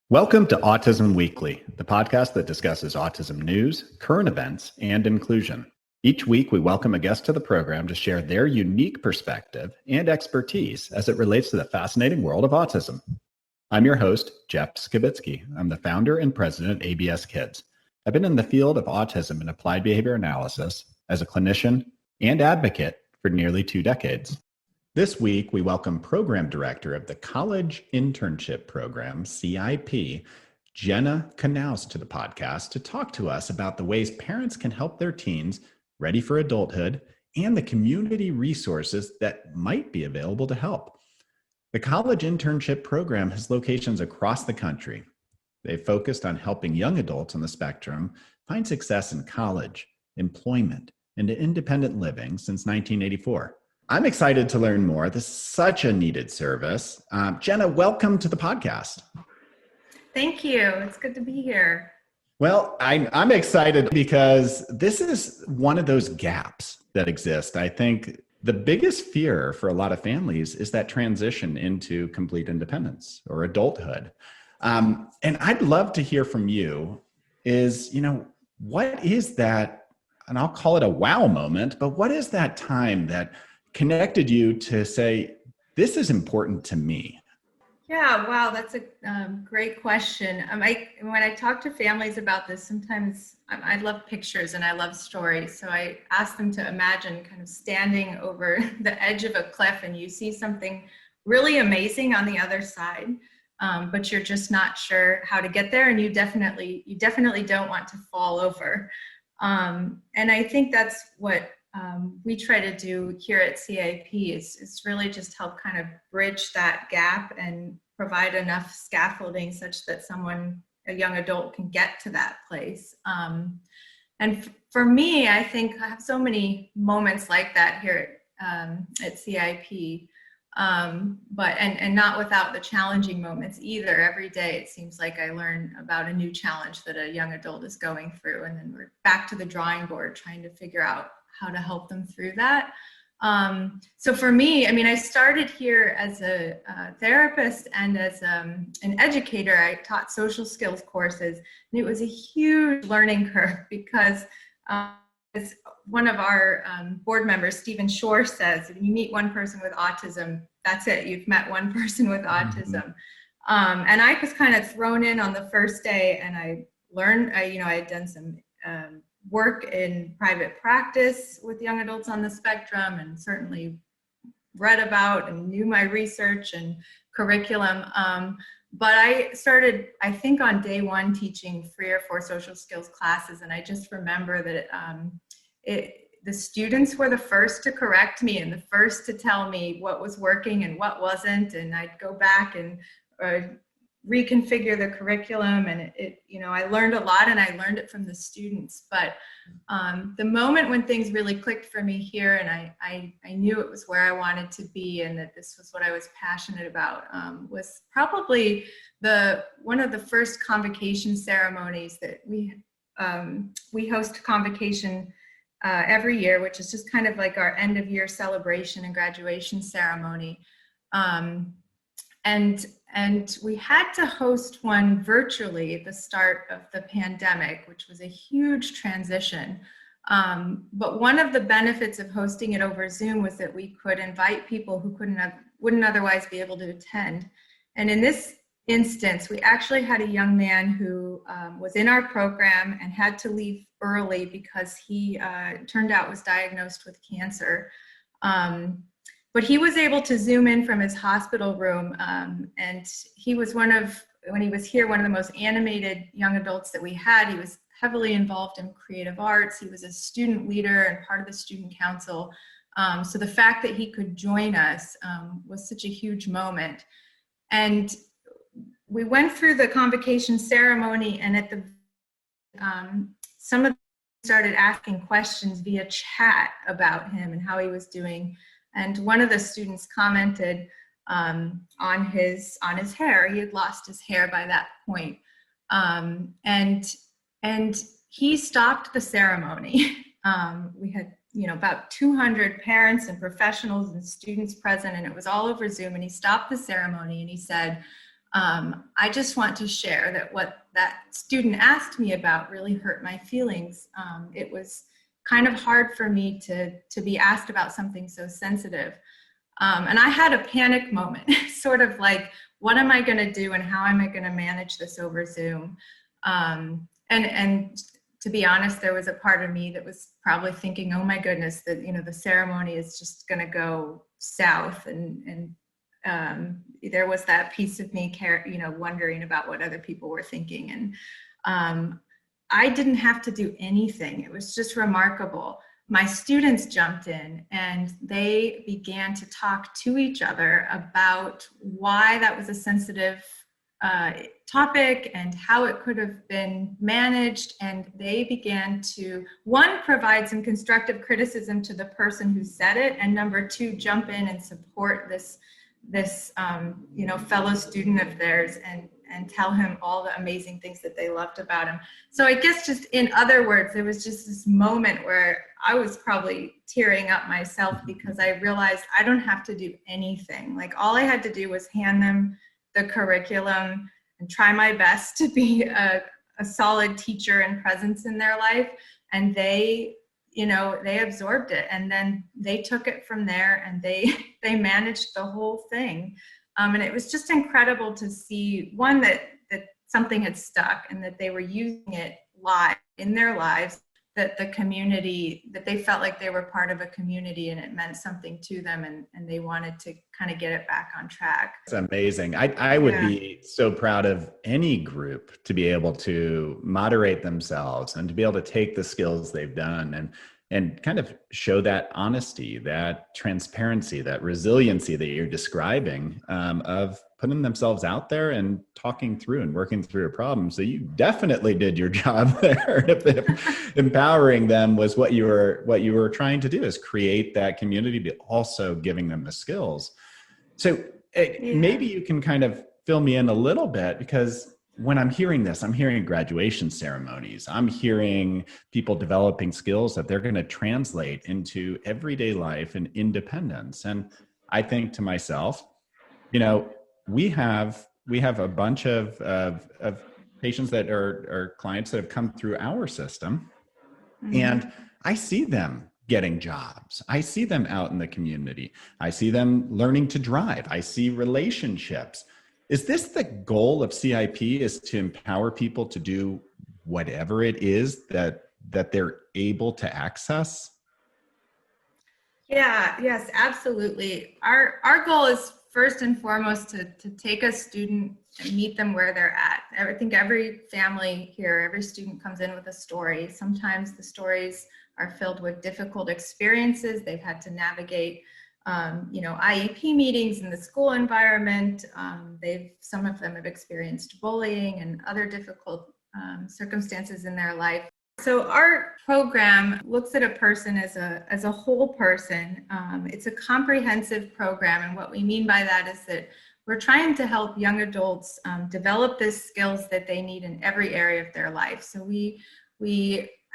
Welcome to Autism Weekly, the podcast that discusses autism news, current events, and inclusion. Each week, we welcome a guest to the program to share their unique perspective and expertise as it relates to the fascinating world of autism. I'm your host, Jeff Skibitsky. I'm the founder and president of ABS Kids. I've been in the field of autism and applied behavior analysis as a clinician and advocate for nearly 2 decades. This week, we welcome Program Director of the College Internship Program, CIP, Jenna Knauss, to the podcast to talk to us about the ways parents can help their teens ready for adulthood and the community resources that might be available to help. The College Internship Program has locations across the country. They've focused on helping young adults on the spectrum find success in college, employment, and independent living since 1984. I'm excited to learn more. This is such a needed service. Jenna, welcome to the podcast. Thank you. It's good to be here. Well, I'm excited because this is one of those gaps that exist. I think the biggest fear for a lot of families is that transition into complete independence or adulthood. And I'd love to hear from you is, what is that, and I'll call it a wow moment, but what is that time that connected you to say, this is important to me? Yeah, wow, that's a great question. When I talk to families about this, sometimes I love pictures and I love stories. So I ask them to imagine kind of standing over the edge of a cliff and you see something really amazing on the other side, but you're just not sure how to get there, and you definitely don't want to fall over. And I think that's what we try to do here at CIP is really just help kind of bridge that gap and provide enough scaffolding such that a young adult, can get to that place. And for me, I think I have so many moments like that here at CIP, but not without the challenging moments either. Every day it seems like I learn about a new challenge that a young adult is going through, and then we're back to the drawing board trying to figure out how to help them through that. So for me, I started here as a therapist and as an educator. I taught social skills courses, and it was a huge learning curve because as one of our board members, Stephen Shore, says, if you meet one person with autism, that's it, you've met one person with autism. And I was kind of thrown in on the first day, and I learned, I had done some work in private practice with young adults on the spectrum, and certainly read about and knew my research and curriculum. But I started, I think, on day one teaching 3 or 4 social skills classes, and I just remember that the students were the first to correct me and the first to tell me what was working and what wasn't, and I'd go back and reconfigure the curriculum, and I learned a lot, and I learned it from the students. But the moment when things really clicked for me here, and I knew it was where I wanted to be and that this was what I was passionate about, was probably one of the first convocation ceremonies that we host convocation every year, which is just kind of like our end of year celebration and graduation ceremony. And we had to host one virtually at the start of the pandemic, which was a huge transition. But one of the benefits of hosting it over Zoom was that we could invite people who wouldn't otherwise be able to attend. And in this instance, we actually had a young man who was in our program and had to leave early because he turned out was diagnosed with cancer. But he was able to Zoom in from his hospital room, and he was when he was here, one of the most animated young adults that we had. He was heavily involved in creative arts. He was a student leader and part of the student council. So the fact that he could join us was such a huge moment. And we went through the convocation ceremony, and at the some of them started asking questions via chat about him and how he was doing. And one of the students commented on his hair. He had lost his hair by that point. And he stopped the ceremony. We had about 200 parents and professionals and students present, and it was all over Zoom. And he stopped the ceremony and he said, I just want to share that what that student asked me about really hurt my feelings. It was kind of hard for me to be asked about something so sensitive. And I had a panic moment, sort of like, what am I going to do and how am I going to manage this over Zoom? And to be honest, there was a part of me that was probably thinking, oh my goodness, that, the ceremony is just going to go south. And there was that piece of me, wondering about what other people were thinking. And I didn't have to do anything. It was just remarkable. My students jumped in and they began to talk to each other about why that was a sensitive topic and how it could have been managed. And they began to, one, provide some constructive criticism to the person who said it, and number two, jump in and support this fellow student of theirs and tell him all the amazing things that they loved about him. So I guess, just in other words, there was just this moment where I was probably tearing up myself because I realized I don't have to do anything. Like, all I had to do was hand them the curriculum and try my best to be a solid teacher and presence in their life. And they absorbed it, and then they took it from there, and they managed the whole thing. And it was just incredible to see, one, that something had stuck and that they were using it live in their lives, that the community, that they felt like they were part of a community and it meant something to them, and they wanted to kind of get it back on track. It's amazing. I would be so proud of any group to be able to moderate themselves and to be able to take the skills they've done and kind of show that honesty, that transparency, that resiliency that you're describing, of putting themselves out there and talking through and working through a problem. So you definitely did your job there. If empowering them was what you were trying to do, is create that community, but also giving them the skills. So maybe you can kind of fill me in a little bit, because when I'm hearing this, I'm hearing graduation ceremonies. I'm hearing people developing skills that they're going to translate into everyday life and independence. And I think to myself, we have a bunch of patients that are clients that have come through our system, and I see them getting jobs. I see them out in the community. I see them learning to drive. I see relationships. Is this the goal of CIP, is to empower people to do whatever it is that they're able to access? Yeah, yes, absolutely. Our goal is first and foremost to take a student and meet them where they're at. I think every family here, every student comes in with a story. Sometimes the stories are filled with difficult experiences. They've had to navigate IEP meetings in the school environment. Some of them have experienced bullying and other difficult circumstances in their life. So our program looks at a person as a whole person. It's a comprehensive program, and what we mean by that is that we're trying to help young adults develop the skills that they need in every area of their life. So we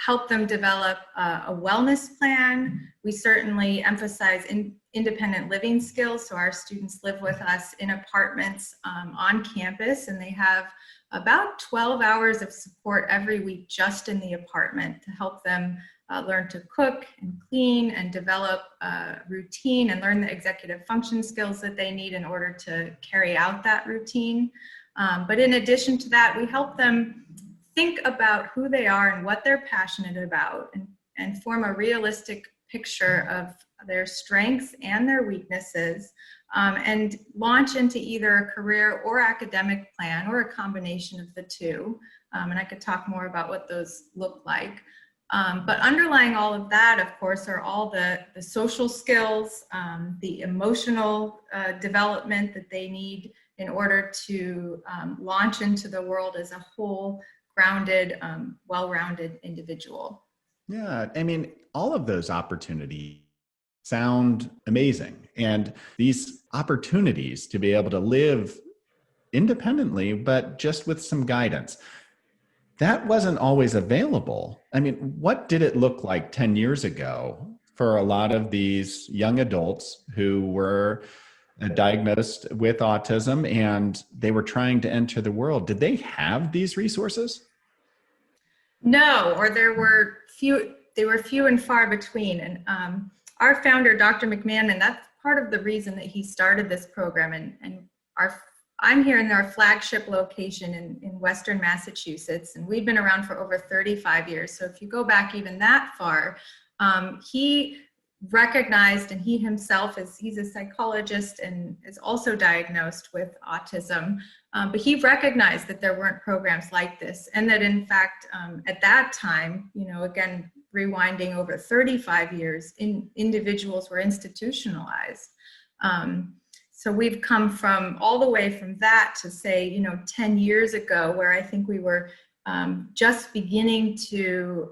help them develop a wellness plan. We certainly emphasize independent living skills. So our students live with us in apartments on campus, and they have about 12 hours of support every week just in the apartment to help them learn to cook and clean and develop a routine and learn the executive function skills that they need in order to carry out that routine. But in addition to that, we help them think about who they are and what they're passionate about, and form a realistic picture of their strengths and their weaknesses, and launch into either a career or academic plan, or a combination of the two. And I could talk more about what those look like. But underlying all of that, of course, are all the social skills, the emotional development that they need in order to launch into the world as a whole, grounded, well-rounded individual. Yeah, I mean, all of those opportunities sound amazing. And these opportunities to be able to live independently, but just with some guidance, that wasn't always available. I mean, what did it look like 10 years ago for a lot of these young adults who were diagnosed with autism and they were trying to enter the world. Did they have these resources? No, or they were few and far between. And our founder, Dr. McMahon, and that's part of the reason that he started this program. And I'm here in our flagship location in Western Massachusetts, and we've been around for over 35 years. So if you go back even that far, he recognized, and he himself he's a psychologist and is also diagnosed with autism, but he recognized that there weren't programs like this, and that in fact, at that time, again, rewinding over 35 years, individuals were institutionalized. So we've come from all the way from that to say, 10 years ago, where I think we were just beginning to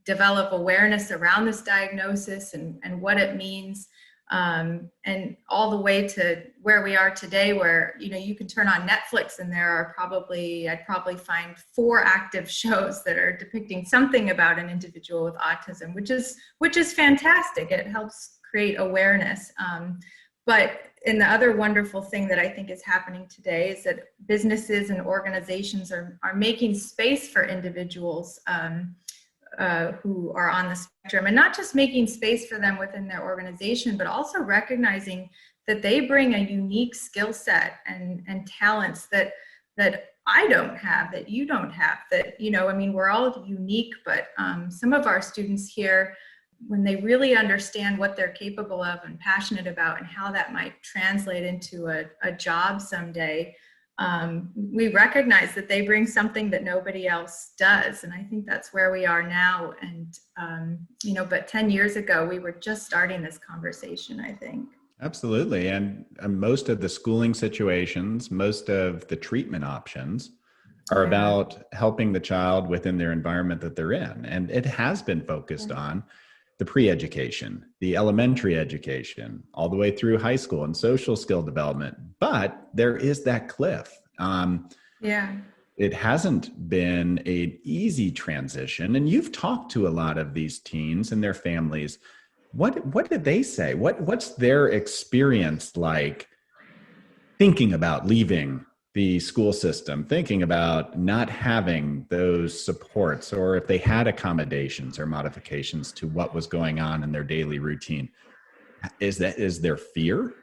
develop awareness around this diagnosis and what it means, and all the way to where we are today, where you can turn on Netflix and there are I'd probably find 4 active shows that are depicting something about an individual with autism, which is fantastic. It helps create awareness. But the other wonderful thing that I think is happening today is that businesses and organizations are making space for individuals who are on the spectrum, and not just making space for them within their organization, but also recognizing that they bring a unique skill set and talents that I don't have, that you don't have, that, we're all unique, but some of our students here, when they really understand what they're capable of and passionate about and how that might translate into a job someday, we recognize that they bring something that nobody else does. And I think that's where we are now. And, but 10 years ago, we were just starting this conversation, I think. Absolutely. And most of the schooling situations, most of the treatment options are about helping the child within their environment that they're in. And it has been focused on the pre-education, the elementary education, all the way through high school and social skill development. But there is that cliff. It hasn't been an easy transition. And you've talked to a lot of these teens and their families. What did they say? What's their experience like thinking about leaving the school system, thinking about not having those supports, or if they had accommodations or modifications to what was going on in their daily routine? Is there fear?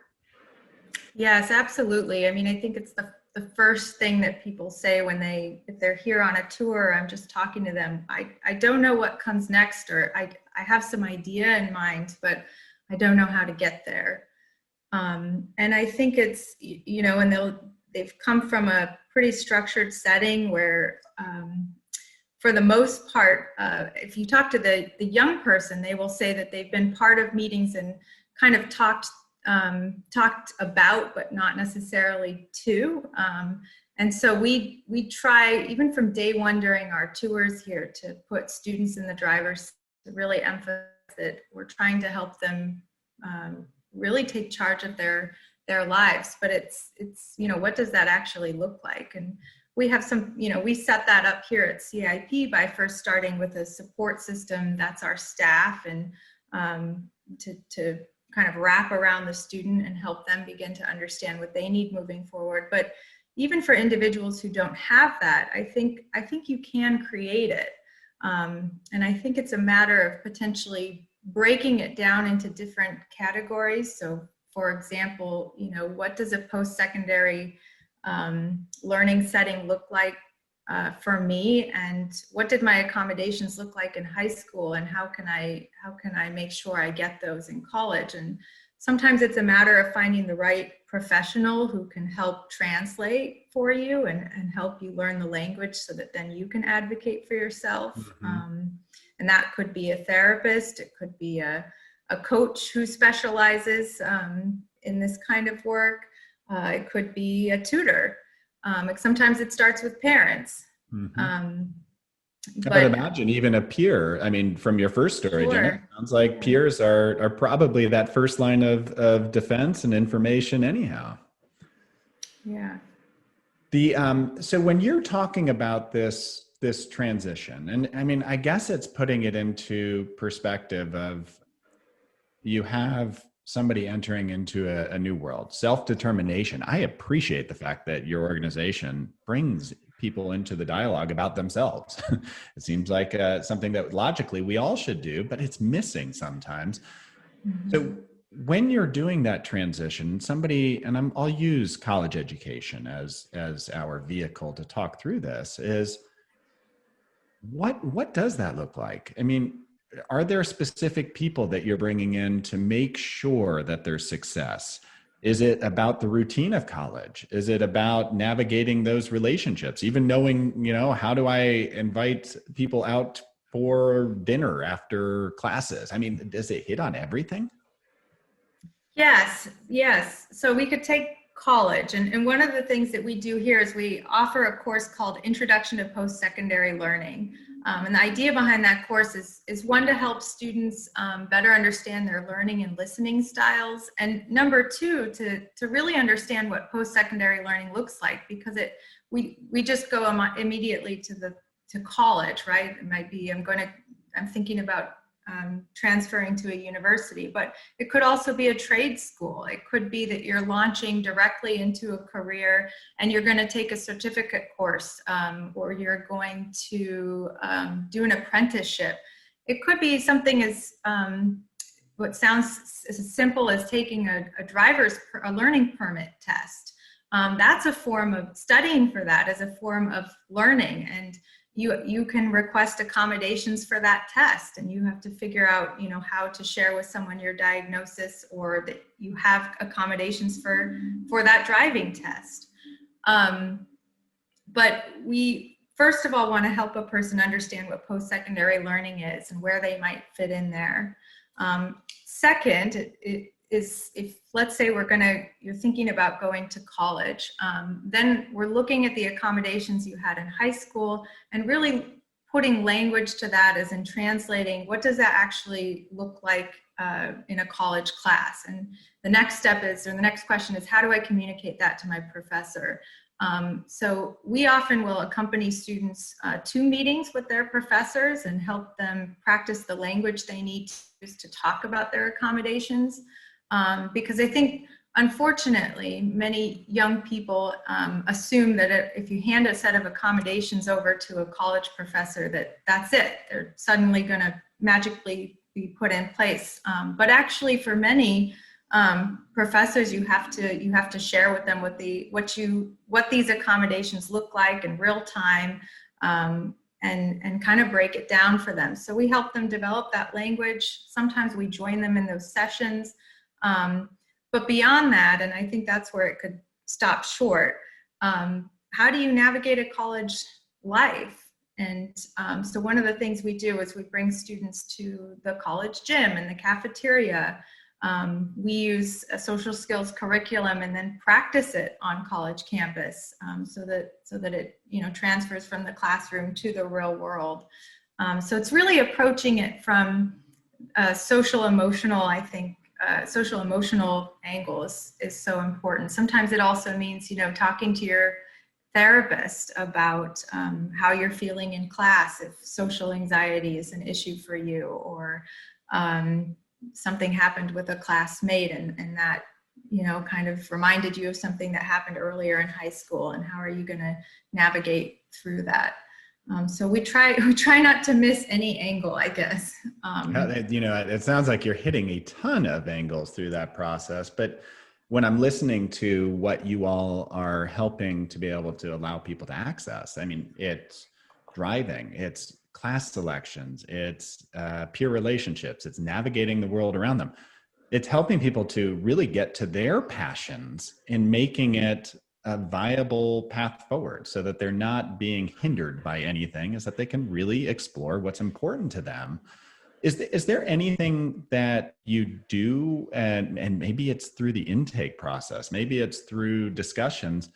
Yes, absolutely. I mean, I think it's the first thing that people say if they're here on a tour, I'm just talking to them. I don't know what comes next, or I have some idea in mind, but I don't know how to get there. And I think it's, and they've come from a pretty structured setting where, for the most part, if you talk to the young person, they will say that they've been part of meetings and kind of talked about, but not necessarily to. And so we try, even from day one during our tours here, to put students in the driver's seat, to really emphasize that we're trying to help them really take charge of their lives. But it's what does that actually look like? And we have we set that up here at CIP by first starting with a support system. That's our staff, and to kind of wrap around the student and help them begin to understand what they need moving forward. But even for individuals who don't have that, I think you can create it. And I think it's a matter of potentially breaking it down into different categories. So for example, what does a post-secondary learning setting look like for me, and what did my accommodations look like in high school, and how can I make sure I get those in college? And sometimes it's a matter of finding the right professional who can help translate for you and help you learn the language so that then you can advocate for yourself. Mm-hmm. And that could be a therapist, it could be a coach who specializes in this kind of work. It could be a tutor. Sometimes it starts with parents. Mm-hmm. But imagine even a peer. I mean, from your first story, Jenna, it sounds like peers are probably that first line of defense and information anyhow. Yeah. So when you're talking about this transition, and I mean, I guess it's putting it into perspective of you have somebody entering into a new world, self-determination. I appreciate the fact that your organization brings people into the dialogue about themselves. It seems like something that logically we all should do, but it's missing sometimes. Mhm. So when you're doing that transition, somebody, and I'll use college education as our vehicle to talk through this, is what does that look like? I mean, are there specific people that you're bringing in to make sure that there's success? Is it about the routine of college? Is it about navigating those relationships? Even knowing, how do I invite people out for dinner after classes? I mean, does it hit on everything? Yes. So we could take college, and one of the things that we do here is we offer a course called Introduction to Post-Secondary Learning. And the idea behind that course is one, to help students better understand their learning and listening styles, and number two, to really understand what post-secondary learning looks like, because we just go immediately to college, right? It might be I'm thinking about transferring to a university, but it could also be a trade school. It could be that you're launching directly into a career and you're going to take a certificate course, or you're going to do an apprenticeship. It could be something as what sounds as simple as taking a learning permit test. That's a form of studying for that, as a form of learning, and you can request accommodations for that test, and you have to figure out, how to share with someone your diagnosis, or that you have accommodations for that driving test. But we, first of all, want to help a person understand what post-secondary learning is and where they might fit in there. Second, it is, if let's say you're thinking about going to college, then we're looking at the accommodations you had in high school and really putting language to that, as in translating what does that actually look like in a college class. And the next question is, how do I communicate that to my professor? So we often will accompany students to meetings with their professors and help them practice the language they need to use to talk about their accommodations. Because I think, unfortunately, many young people assume that if you hand a set of accommodations over to a college professor, that's it. They're suddenly going to magically be put in place. But actually, for many professors, you have to share with them what these accommodations look like in real time, and kind of break it down for them. So we help them develop that language. Sometimes we join them in those sessions. But beyond that, and I think that's where it could stop short, how do you navigate a college life? And so one of the things we do is we bring students to the college gym and the cafeteria. We use a social skills curriculum and then practice it on college campus, so that it transfers from the classroom to the real world. So it's really approaching it from social emotional angle is so important. Sometimes it also means, talking to your therapist about how you're feeling in class, if social anxiety is an issue for you, or something happened with a classmate and that, kind of reminded you of something that happened earlier in high school, and how are you going to navigate through that? So we try not to miss any angle, I guess. It sounds like you're hitting a ton of angles through that process. But when I'm listening to what you all are helping to be able to allow people to access, I mean, it's driving, it's class selections, it's peer relationships, it's navigating the world around them. It's helping people to really get to their passions and making it a viable path forward, so that they're not being hindered by anything, is that they can really explore what's important to them. Is there anything that you do, and maybe it's through the intake process, maybe it's through discussions,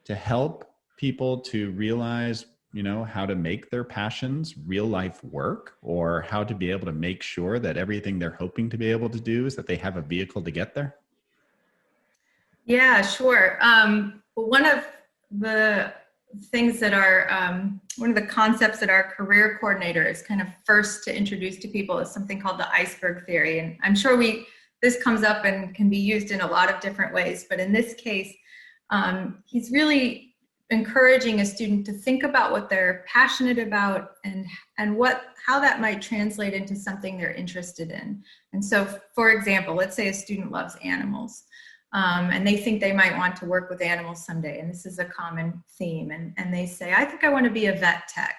to help people to realize, how to make their passions real life work, or how to be able to make sure that everything they're hoping to be able to do is that they have a vehicle to get there? Yeah, sure. One of the things that one of the concepts that our career coordinator is kind of first to introduce to people is something called the iceberg theory. And I'm sure we this comes up and can be used in a lot of different ways. But in this case, he's really encouraging a student to think about what they're passionate about and how that might translate into something they're interested in. And so, for example, let's say a student loves animals, and they think they might want to work with animals someday. And this is a common theme. And they say, I think I want to be a vet tech.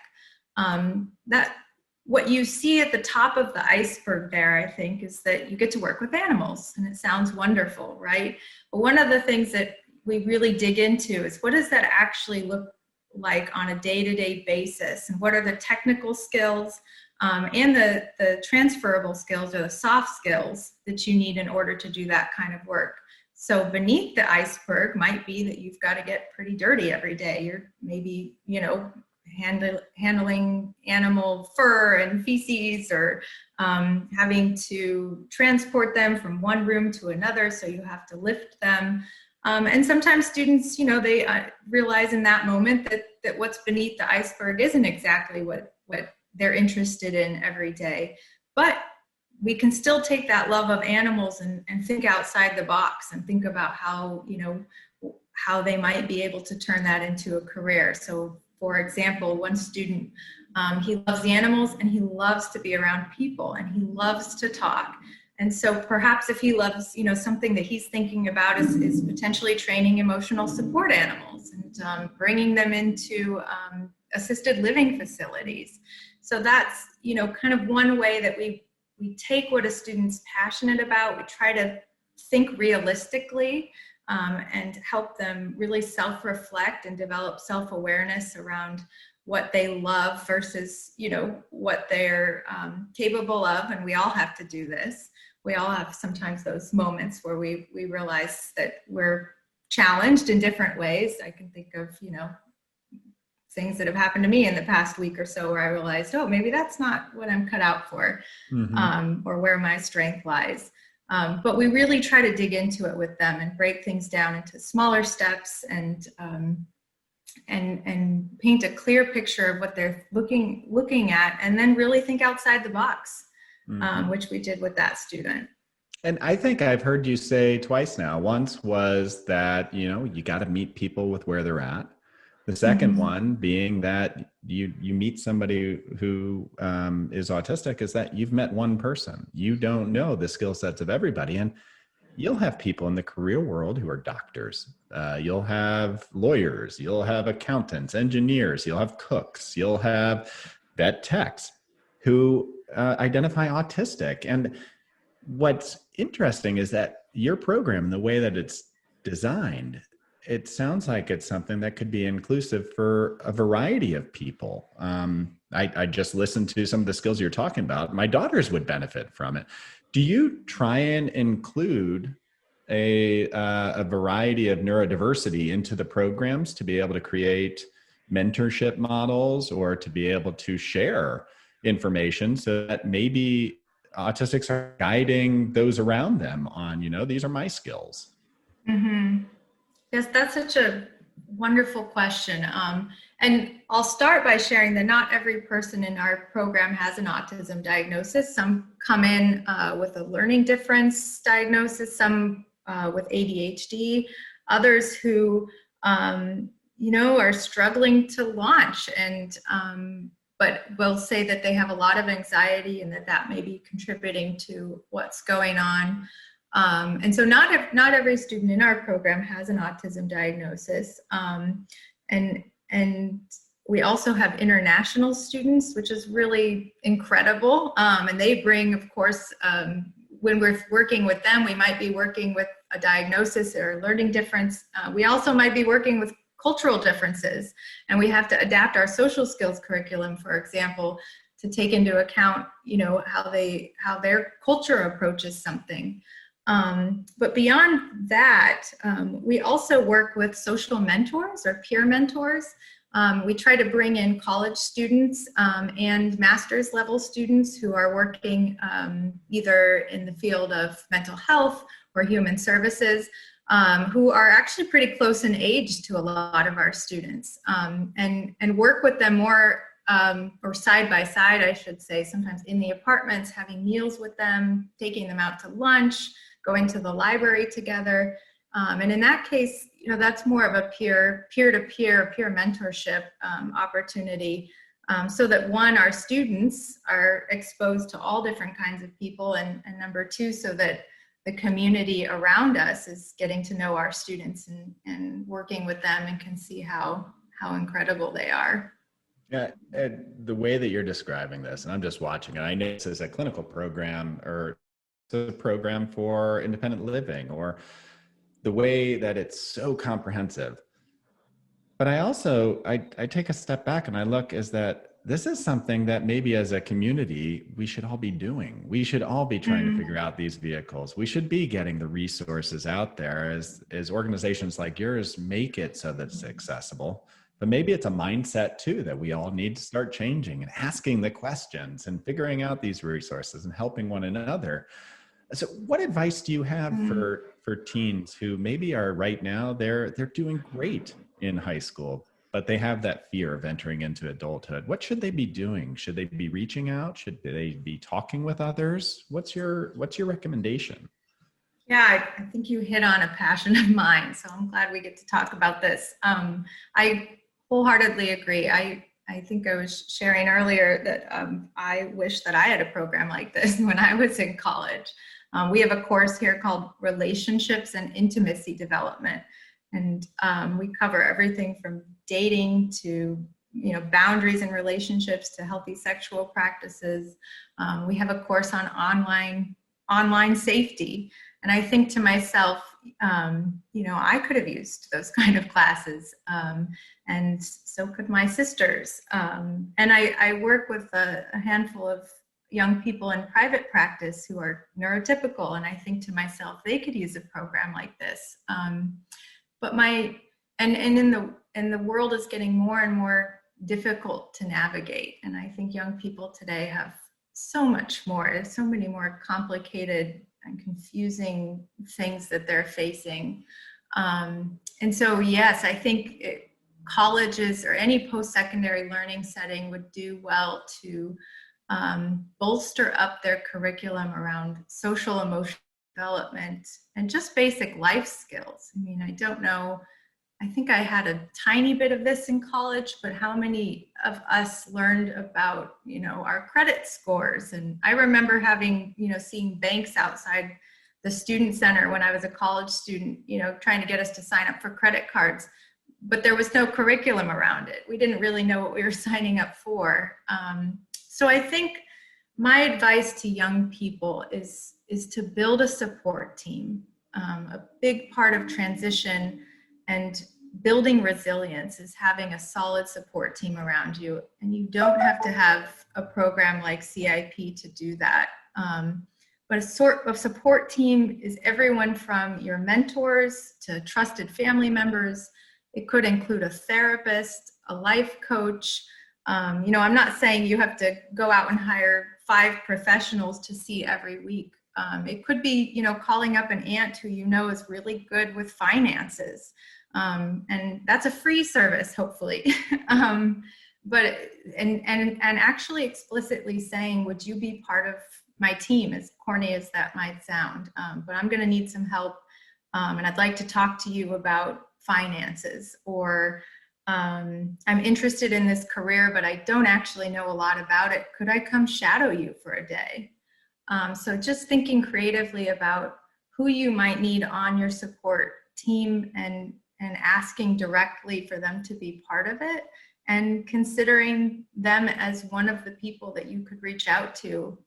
What you see at the top of the iceberg there, I think, is that you get to work with animals, and it sounds wonderful, right? But one of the things that we really dig into is, what does that actually look like on a day-to-day basis? And what are the technical skills and the transferable skills, or the soft skills, that you need in order to do that kind of work? So beneath the iceberg might be that you've got to get pretty dirty every day. You're maybe, handling animal fur and feces, or having to transport them from one room to another, so you have to lift them. And sometimes students, they realize in that moment that what's beneath the iceberg isn't exactly what they're interested in every day. But we can still take that love of animals and think outside the box and think about how they might be able to turn that into a career. So, for example, one student, he loves the animals, and he loves to be around people, and he loves to talk. And so perhaps if he loves, something that he's thinking about is potentially training emotional support animals and bringing them into assisted living facilities. So that's, kind of one way that we take what a student's passionate about. We try to think realistically and help them really self-reflect and develop self-awareness around what they love versus, what they're capable of. And we all have to do this. We all have sometimes those moments where we realize that we're challenged in different ways. I can think of, things that have happened to me in the past week or so, where I realized, oh, maybe that's not what I'm cut out for, or where my strength lies. But we really try to dig into it with them and break things down into smaller steps and paint a clear picture of what they're looking at, and then really think outside the box, which we did with that student. And I think I've heard you say twice now. Once was that, you got to meet people with where they're at. The second one being that you meet somebody who is autistic, is that you've met one person. You don't know the skill sets of everybody. And you'll have people in the career world who are doctors. You'll have lawyers. You'll have accountants, engineers. You'll have cooks. You'll have vet techs who identify autistic. And what's interesting is that your program, the way that it's designed, it sounds like it's something that could be inclusive for a variety of people. I just listened to some of the skills you're talking about. My daughters would benefit from it. Do you try and include a variety of neurodiversity into the programs to be able to create mentorship models, or to be able to share information so that maybe autistics are guiding those around them on, these are my skills? Mm-hmm. Yes, that's such a wonderful question. And I'll start by sharing that not every person in our program has an autism diagnosis. Some come in with a learning difference diagnosis, some with ADHD, others who, are struggling to launch but will say that they have a lot of anxiety and that may be contributing to what's going on. And so not every student in our program has an autism diagnosis. And we also have international students, which is really incredible. And they bring, of course, when we're working with them, we might be working with a diagnosis or learning difference. We also might be working with cultural differences, and we have to adapt our social skills curriculum, for example, to take into account, how their culture approaches something. But beyond that, we also work with social mentors or peer mentors. We try to bring in college students and master's level students who are working either in the field of mental health or human services, who are actually pretty close in age to a lot of our students, and work with them more or side by side, I should say, sometimes in the apartments, having meals with them, taking them out to lunch, going to the library together. And in that case, that's more of a peer-to-peer mentorship opportunity, so that one, our students are exposed to all different kinds of people, and number two, so that the community around us is getting to know our students and working with them and can see how incredible they are. Yeah, and the way that you're describing this, and I'm just watching it, I know this is a clinical program or a program for independent living, or the way that it's so comprehensive. But I also, I take a step back and I look is that this is something that maybe as a community, we should all be doing. We should all be trying to figure out these vehicles. We should be getting the resources out there as organizations like yours make it so that it's accessible. But maybe it's a mindset too, that we all need to start changing and asking the questions and figuring out these resources and helping one another. So what advice do you have for teens who maybe are right now, they're doing great in high school, but they have that fear of entering into adulthood? What should they be doing? Should they be reaching out? Should they be talking with others? What's your recommendation? Yeah, I think you hit on a passion of mine, so I'm glad we get to talk about this. I wholeheartedly agree. I think I was sharing earlier that I wish that I had a program like this when I was in college. We have a course here called Relationships and Intimacy Development. And we cover everything from dating to, boundaries in relationships to healthy sexual practices. We have a course on online safety. And I think to myself, I could have used those kind of classes, and so could my sisters. And I work with a handful of young people in private practice who are neurotypical, and I think to myself, they could use a program like this. But in the world is getting more and more difficult to navigate, and I think young people today have so many more complicated and confusing things that they're facing. And so, yes, I think colleges or any post-secondary learning setting would do well to bolster up their curriculum around social emotional development and just basic life skills. I mean, I don't know, I think I had a tiny bit of this in college, but how many of us learned about, our credit scores? And I remember having, seeing banks outside the student center when I was a college student, trying to get us to sign up for credit cards, but there was no curriculum around it. We didn't really know what we were signing up for. So I think my advice to young people is to build a support team. A big part of transition and building resilience is having a solid support team around you. And you don't have to have a program like CIP to do that. But a sort of support team is everyone from your mentors to trusted family members. It could include a therapist, a life coach. I'm not saying you have to go out and hire 5 professionals to see every week. It could be, calling up an aunt who is really good with finances. And that's a free service, hopefully. But actually explicitly saying, would you be part of my team, as corny as that might sound? But I'm going to need some help. And I'd like to talk to you about finances, or I'm interested in this career, but I don't actually know a lot about it. Could I come shadow you for a day? So just thinking creatively about who you might need on your support team and asking directly for them to be part of it, and considering them as one of the people that you could reach out to,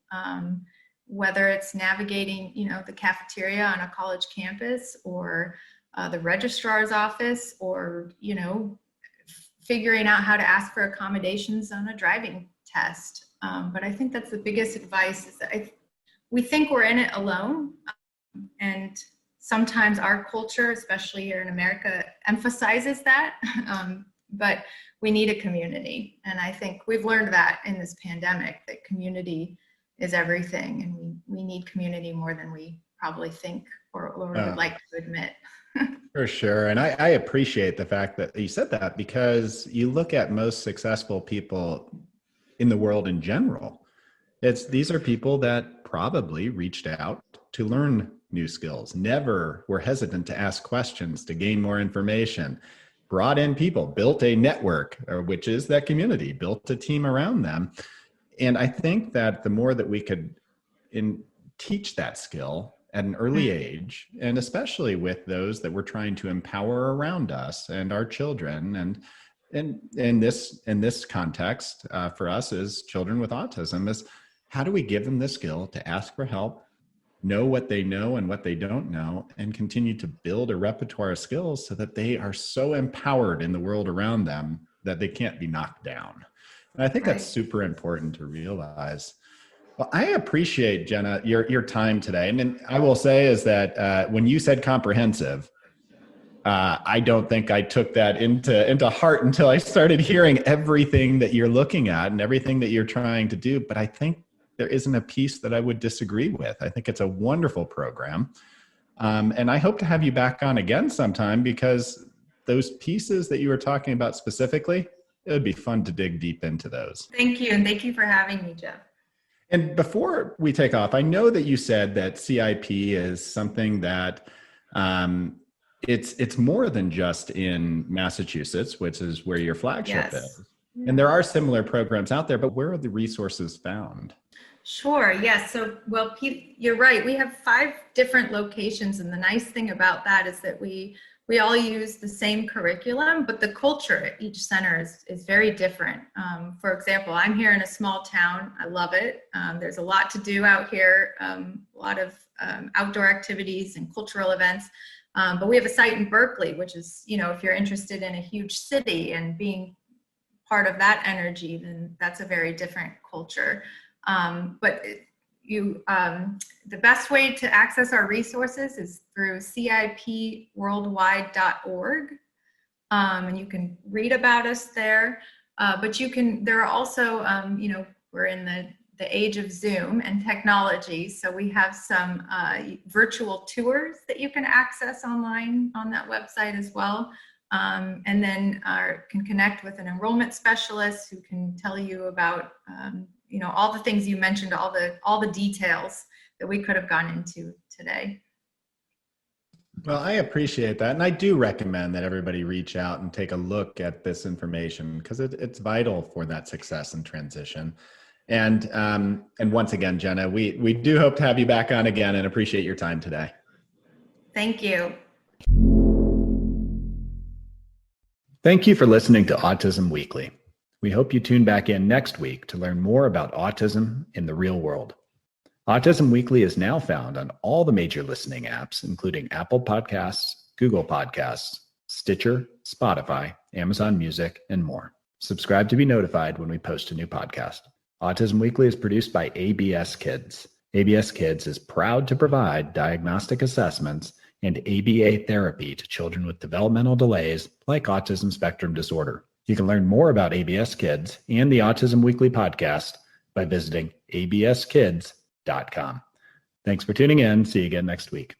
whether it's navigating, the cafeteria on a college campus, or the registrar's office, or, figuring out how to ask for accommodations on a driving test. But I think that's the biggest advice, is that we think we're in it alone. And sometimes our culture, especially here in America, emphasizes that. But we need a community. And I think we've learned that in this pandemic, that community is everything. And we need community more than we probably think or would like to admit. For sure. And I appreciate the fact that you said that, because you look at most successful people in the world in general, these are people that probably reached out to learn new skills, never were hesitant to ask questions, to gain more information, brought in people, built a network, which is that community, built a team around them. And I think that the more that we could teach that skill at an early age, and especially with those that we're trying to empower around us and our children, and in this context for us as children with autism, is how do we give them the skill to ask for help, know what they know and what they don't know, and continue to build a repertoire of skills so that they are so empowered in the world around them that they can't be knocked down. And I think that's super important to realize. Well, I appreciate, Jenna, your time today. And I will say is that when you said comprehensive, I don't think I took that into heart until I started hearing everything that you're looking at and everything that you're trying to do. But I think there isn't a piece that I would disagree with. I think it's a wonderful program. And I hope to have you back on again sometime, because those pieces that you were talking about specifically, it would be fun to dig deep into those. Thank you. And thank you for having me, Jeff. And before we take off, I know that you said that CIP is something that it's more than just in Massachusetts, which is where your flagship is. And there are similar programs out there, but where are the resources found? Sure. Yes. So, well, Pete, you're right. We have 5 different locations. And the nice thing about that is that we all use the same curriculum, but the culture at each center is very different. For example, I'm here in a small town. I love it. There's a lot to do out here, a lot of outdoor activities and cultural events. But we have a site in Berkeley, which is, if you're interested in a huge city and being part of that energy, then that's a very different culture. But the best way to access our resources is through cipworldwide.org. And you can read about us there. But there are also, we're in the age of Zoom and technology. So we have some virtual tours that you can access online on that website as well. And then can connect with an enrollment specialist who can tell you about, all the things you mentioned, all the details that we could have gone into today. Well, I appreciate that. And I do recommend that everybody reach out and take a look at this information, because it's vital for that success and transition. And once again, Jenna, we do hope to have you back on again, and appreciate your time today. Thank you. Thank you for listening to Autism Weekly. We hope you tune back in next week to learn more about autism in the real world. Autism Weekly is now found on all the major listening apps, including Apple Podcasts, Google Podcasts, Stitcher, Spotify, Amazon Music, and more. Subscribe to be notified when we post a new podcast. Autism Weekly is produced by ABS Kids. ABS Kids is proud to provide diagnostic assessments and ABA therapy to children with developmental delays like autism spectrum disorder. You can learn more about ABS Kids and the Autism Weekly podcast by visiting abskids.com. Thanks for tuning in. See you again next week.